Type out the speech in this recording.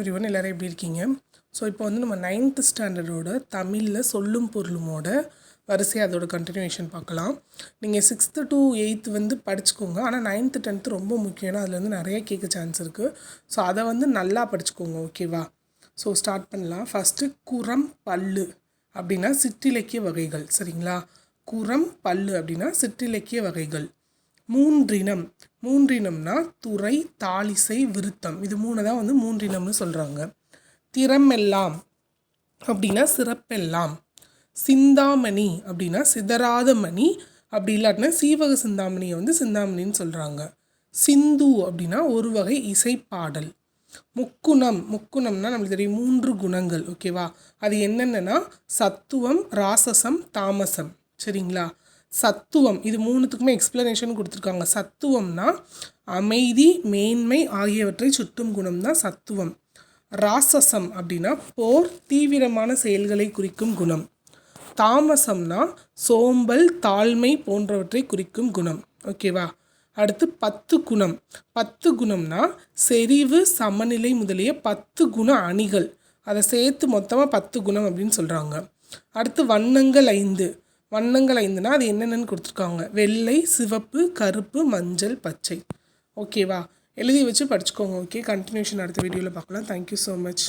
Everyone, எல்லோரும் எப்படி இருக்கீங்க? ஸோ இப்போ வந்து நம்ம 9th ஸ்டாண்டர்டோட தமிழில் சொல்லும் பொருளுமோட வரிசையாக அதோட கண்டினியூஷன் பார்க்கலாம். நீங்கள் 6th to 8th வந்து படிச்சுக்கோங்க. ஆனால் 9th 10th ரொம்ப முக்கியம். ஏன்னா அதில் வந்து நிறைய கேட்க சான்ஸ் இருக்குது. ஸோ அதை வந்து நல்லா படிச்சுக்கோங்க, ஓகேவா? ஸோ ஸ்டார்ட் பண்ணலாம். ஃபஸ்ட்டு குரம் பல்லு அப்படின்னா சிற்றிலக்கிய வகைகள், சரிங்களா? குரம் பல்லு அப்படின்னா சிற்றிலக்கிய வகைகள். மூன்றினம்னா துறை, தாளிசை, விருத்தம். இது மூணு தான் வந்து மூன்றினம்னு சொல்கிறாங்க. திறமெல்லாம் அப்படின்னா சிறப்பெல்லாம். சிந்தாமணி அப்படின்னா சிதறாத மணி, அப்படி இல்லாட்டினா சீவக சிந்தாமணியை வந்து சிந்தாமணின்னு சொல்கிறாங்க. சிந்து அப்படின்னா ஒரு வகை இசைப்பாடல். முக்குணம்னா நம்மளுக்கு தெரியும் 3 குணங்கள், ஓகேவா? அது என்னென்னா சத்துவம், ராசசம், தாமசம், சரிங்களா? சத்துவம், இது மூணுத்துக்குமே எக்ஸ்ப்ளனேஷன் கொடுத்துருக்காங்க. சத்துவம்னா அமைதி, மேன்மை ஆகியவற்றை சுட்டும் குணம் தான் சத்துவம். ராசசம் அப்படின்னா போர், தீவிரமான செயல்களை குறிக்கும் குணம். தாமசம்னா சோம்பல், தாழ்மை போன்றவற்றை குறிக்கும் குணம், ஓகேவா? அடுத்து 10 குணம்னா செறிவு, சமநிலை முதலிய 10 குண அணிகள். அதை சேர்த்து மொத்தமாக 10 குணம் அப்படின்னு சொல்கிறாங்க. அடுத்து வண்ணங்கள் 5னா அது என்னென்னு கொடுத்துருக்காங்க. வெள்ளை, சிவப்பு, கருப்பு, மஞ்சள், பச்சை, ஓகேவா? எழுதி வச்சு படிச்சுக்கோங்க, ஓகே? கண்டினியூஷன் அடுத்த வீடியோவில் பார்க்கலாம். Thank you so much.